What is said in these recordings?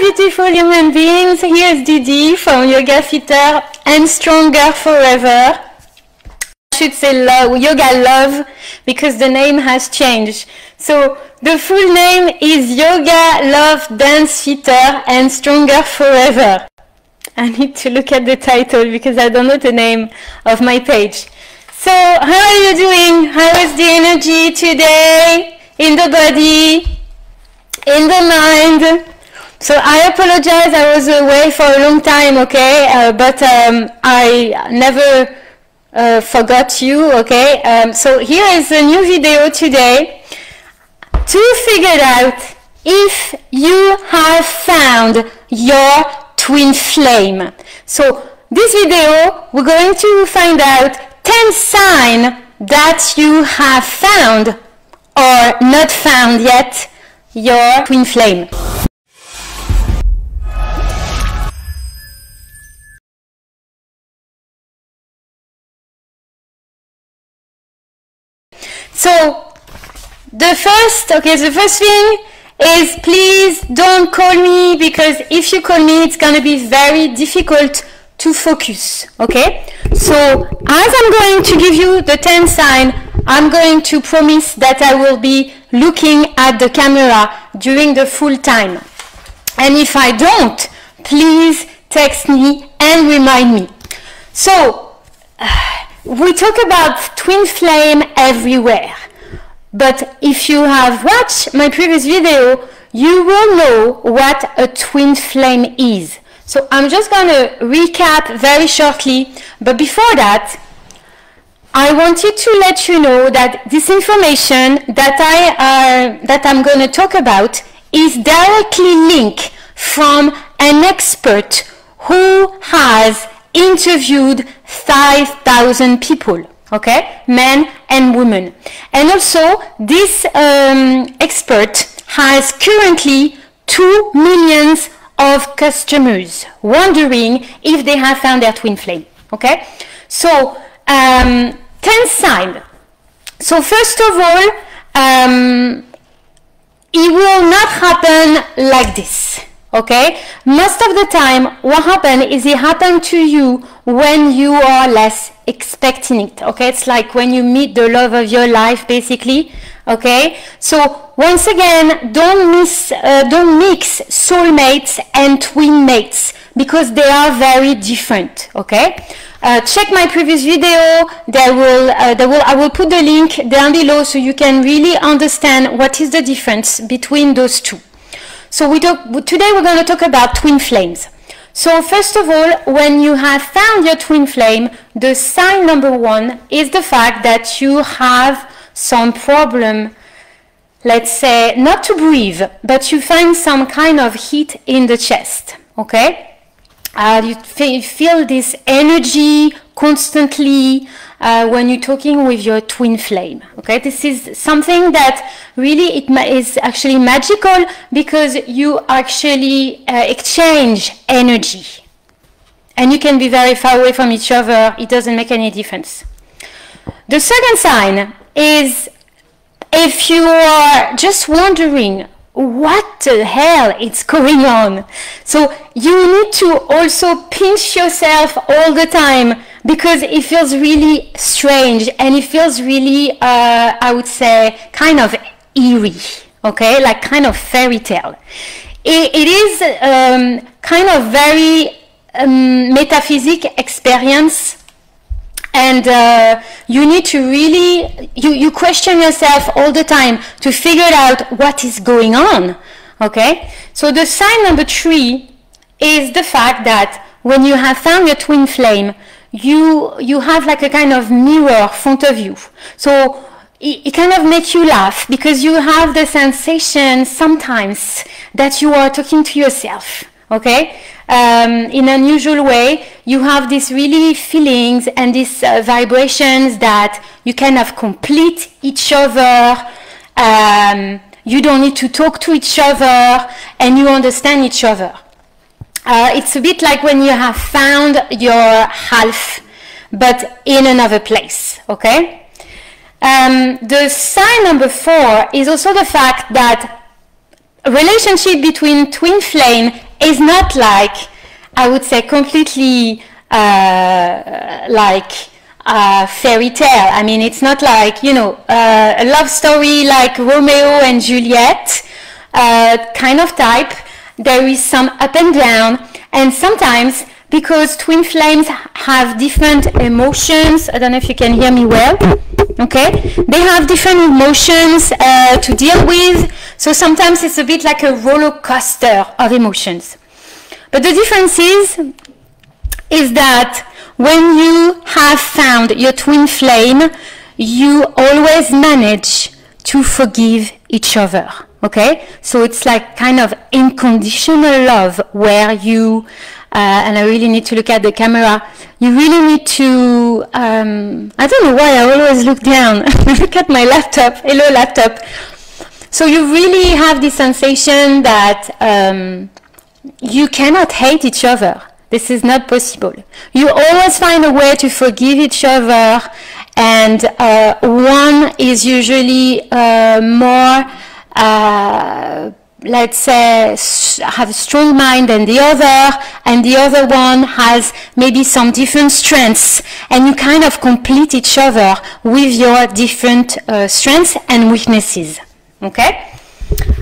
beautiful human beings. Here's Didi from Yoga Fitter and Stronger Forever. I should say love, Yoga Love, because the name has changed. So the full name is Yoga Love Dance Fitter and Stronger Forever. I need to look at the title because I don't know the name of my page. So how are you doing? How is the energy today? In the body? In the mind? So I apologize, I was away for a long time, okay? But I never forgot you, okay? So here is a new video today to figure out if you have found your twin flame. So this video, we're going to find out 10 signs that you have found or not found yet your twin flame. So the first thing is, please don't call me, because if you call me, it's going to be very difficult to focus, okay? So as I'm going to give you the 10 signs, I'm going to promise that I will be looking at the camera during the full time. And if I don't, please text me and remind me. So we talk about twin flame everywhere. But if you have watched my previous video, you will know what a twin flame is. So I'm just going to recap very shortly. But before that, I wanted to let you know that this information that I'm going to talk about is directly linked from an expert who has interviewed 5,000 people. Okay, men and women. And also, this expert has currently 2 million of customers wondering if they have found their twin flame. Okay, so 10 signs. So first of all, it will not happen like this. Okay, most of the time what happens is it happens to you when you are less expecting it. Okay, it's like when you meet the love of your life, basically. Okay, so once again, don't mix soulmates and twin mates, because they are very different. Okay, check my previous video. I will put the link down below so you can really understand what is the difference between those two. So today we're going to talk about twin flames. So first of all, when you have found your twin flame, the sign number 1 is the fact that you have some problem, let's say, not to breathe, but you find some kind of heat in the chest, okay? You feel this energy constantly when you're talking with your twin flame, okay? This is something that really is actually magical, because you actually exchange energy. And you can be very far away from each other. It doesn't make any difference. The second sign is if you are just wondering what the hell is going on. So you need to also pinch yourself all the time, because it feels really strange and it feels really, I would say, kind of eerie, okay, like kind of fairy tale. It is kind of very metaphysic experience, and you need to really, you question yourself all the time to figure out what is going on, okay? So the sign number 3 is the fact that when you have found your twin flame, you have like a kind of mirror in front of you. So it kind of makes you laugh, because you have the sensation sometimes that you are talking to yourself, okay? In an unusual way, you have these really feelings and these vibrations that you kind of complete each other. You don't need to talk to each other, and you understand each other. It's a bit like when you have found your half, but in another place, okay? The sign number 4 is also the fact that a relationship between twin flame is not like, I would say, completely like fairy tale. I mean, it's not like, you know, a love story like Romeo and Juliet kind of type. There is some up and down, and sometimes because twin flames have different emotions, I don't know if you can hear me well, okay? They have different emotions to deal with, so sometimes it's a bit like a roller coaster of emotions. But the difference is that when you have found your twin flame, you always manage to forgive each other, okay? So it's like kind of unconditional love where you, and I really need to look at the camera, you really need to, I don't know why I always look down, look at my laptop, hello laptop. So you really have this sensation that you cannot hate each other. This is not possible. You always find a way to forgive each other, and one is usually more, let's say, have a strong mind than the other, and the other one has maybe some different strengths, and you kind of complete each other with your different strengths and weaknesses. Okay?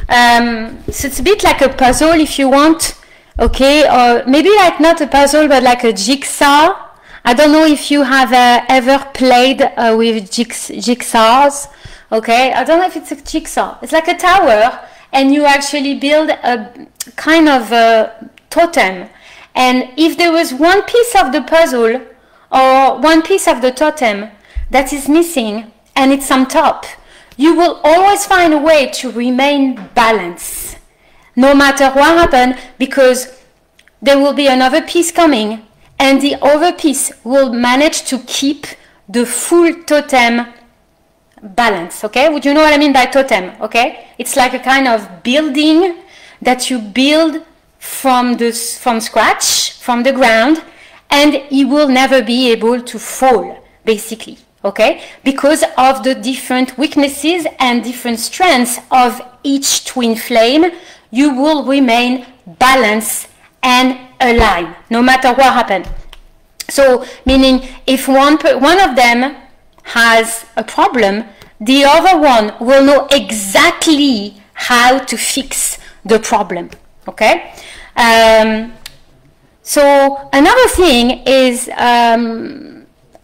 So it's a bit like a puzzle if you want. Okay, or maybe like not a puzzle, but like a jigsaw. I don't know if you have ever played with jigsaws. Okay, I don't know if it's a jigsaw. It's like a tower, and you actually build a kind of a totem. And if there was one piece of the puzzle or one piece of the totem that is missing and it's on top, you will always find a way to remain balanced, no matter what happens, because there will be another piece coming, and the other piece will manage to keep the full totem balance. Okay, would you know what I mean by totem? Okay, it's like a kind of building that you build from scratch, from the ground, and it will never be able to fall, basically. Okay, because of the different weaknesses and different strengths of each twin flame, you will remain balanced and aligned, no matter what happens. So, meaning if one of them has a problem, the other one will know exactly how to fix the problem. Okay? So another thing is,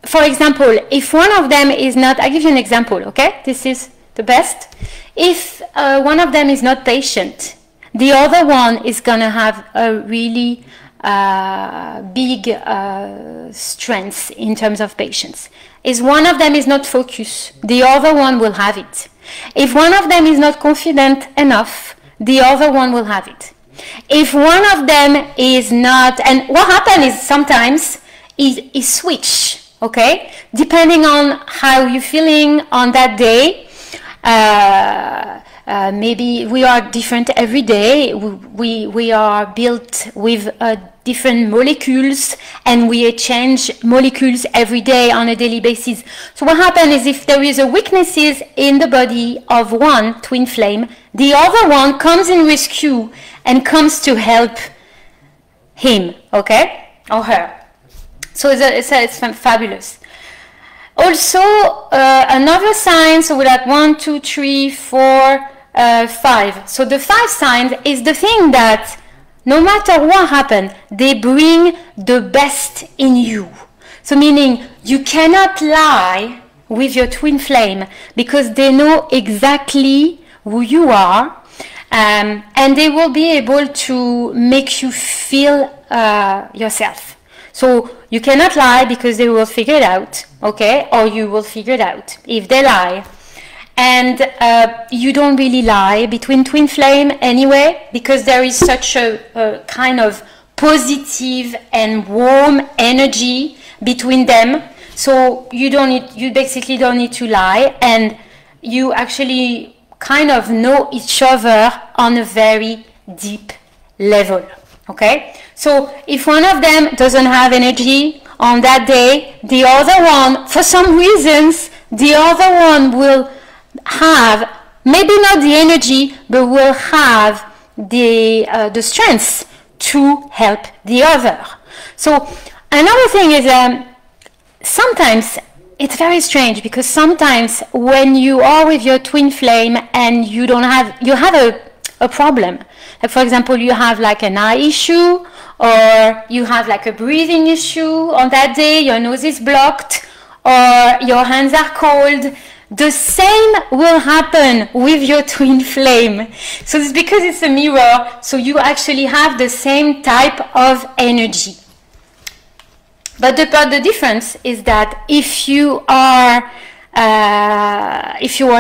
for example, if one of them is not, I'll give you an example, okay? This is the best. If one of them is not patient, the other one is going to have a really big strength in terms of patience. If one of them is not focused, the other one will have it. If one of them is not confident enough, the other one will have it. If one of them is not, and what happens is sometimes is switch, okay? Depending on how you're feeling on that day, maybe we are different every day. We are built with different molecules, and we exchange molecules every day on a daily basis. So what happens is if there is a weaknesses in the body of one twin flame, the other one comes in rescue and comes to help him, okay, or her. So it's fabulous. Also, another sign, so we're at 1, 2, 3, 4, 5. So the 5 signs is the thing that no matter what happens, they bring the best in you. So meaning you cannot lie with your twin flame because they know exactly who you are, and they will be able to make you feel yourself. So you cannot lie because they will figure it out, okay? Or you will figure it out if they lie. And you don't really lie between twin flame anyway, because there is such a kind of positive and warm energy between them. So you basically don't need to lie, and you actually kind of know each other on a very deep level, okay? So if one of them doesn't have energy on that day, the other one, for some reasons, the other one will have, maybe not the energy, but will have the strength to help the other. So another thing is sometimes it's very strange, because sometimes when you are with your twin flame and you have a problem, like for example you have like an eye issue, or you have like a breathing issue on that day, your nose is blocked, or your hands are cold, the same will happen with your twin flame. So it's because it's a mirror, so you actually have the same type of energy. But the difference is that if you are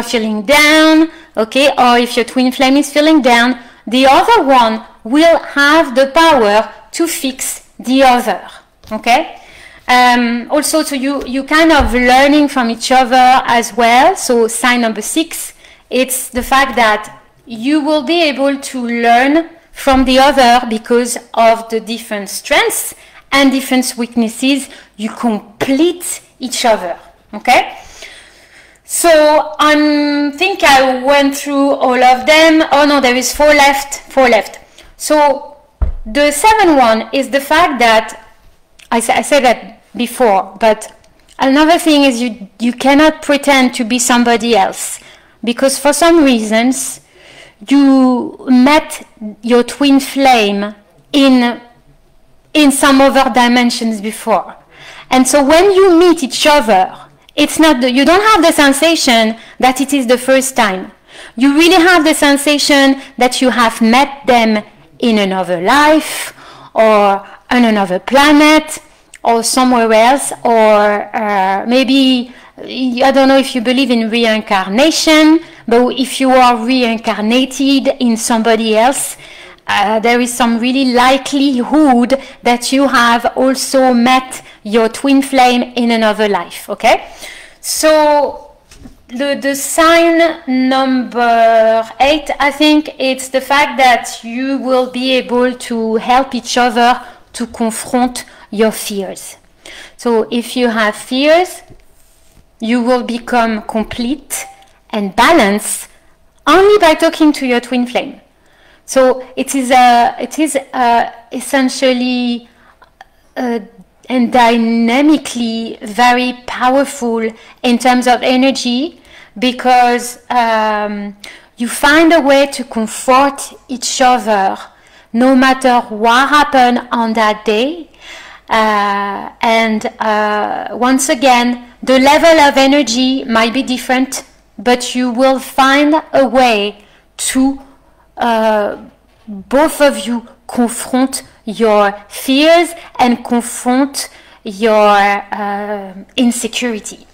feeling down, okay, or if your twin flame is feeling down, the other one will have the power to fix the other, okay? Also, so you kind of learning from each other as well. So sign number 6, it's the fact that you will be able to learn from the other because of the different strengths and different weaknesses. You complete each other, okay? So I think I went through all of them. Oh no, there is 4 left. So the 7th one is the fact that, I said that before, but another thing is you cannot pretend to be somebody else, because for some reasons you met your twin flame in some other dimensions before. And so when you meet each other, it's not you don't have the sensation that it is the first time. You really have the sensation that you have met them in another life, or on another planet, or somewhere else, or maybe, I don't know if you believe in reincarnation, but if you are reincarnated in somebody else, there is some really likelihood that you have also met your twin flame in another life, okay? So the sign number 8, I think it's the fact that you will be able to help each other to confront your fears. So if you have fears, you will become complete and balanced only by talking to your twin flame. So it is essentially and dynamically very powerful in terms of energy, because you find a way to comfort each other no matter what happened on that day. Once again, the level of energy might be different, but you will find a way to both of you confront your fears and confront your insecurity.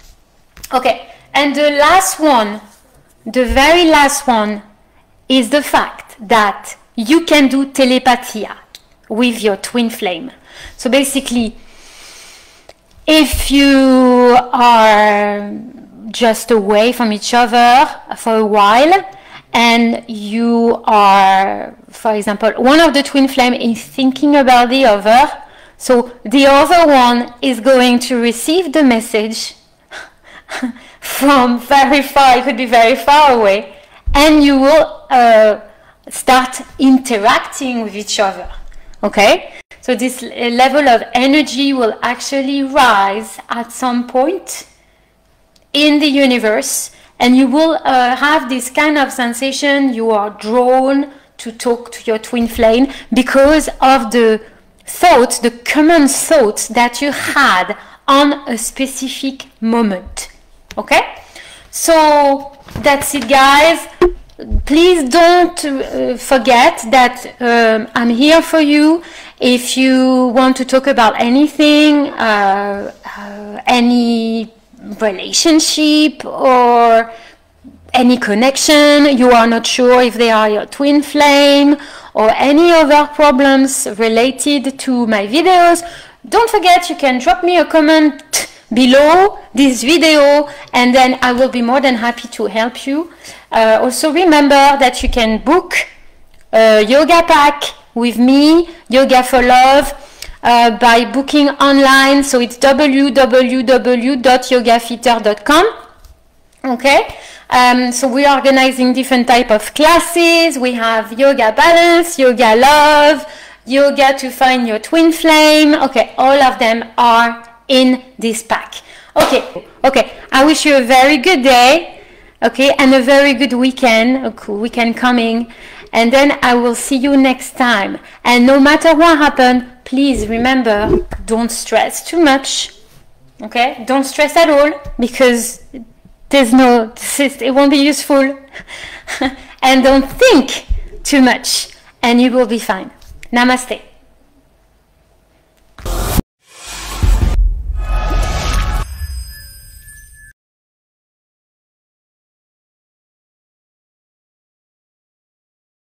Okay, and the last one, the very last one, is the fact that you can do telepathia with your twin flame. So basically, if you are just away from each other for a while, and you are, for example, one of the twin flame is thinking about the other, so the other one is going to receive the message from very far, it could be very far away, and you will start interacting with each other, okay? So this level of energy will actually rise at some point in the universe, and you will have this kind of sensation you are drawn to talk to your twin flame because of the thoughts, the common thoughts that you had on a specific moment. Okay? So that's it, guys. Please don't forget that I'm here for you. If you want to talk about anything, any relationship or any connection, you are not sure if they are your twin flame, or any other problems related to my videos, don't forget you can drop me a comment below this video, and then I will be more than happy to help you. Also remember that you can book a yoga pack with me, Yoga for Love, by booking online. So it's www.yogafitter.com. Okay, so we are organizing different type of classes. We have yoga balance, yoga love, yoga to find your twin flame. Okay, all of them are in this pack. Okay, I wish you a very good day, okay, and a very good weekend, a cool weekend coming, and then I will see you next time. And no matter what happens, please remember, don't stress too much, okay? Don't stress at all, because it won't be useful. And don't think too much, and you will be fine. Namaste.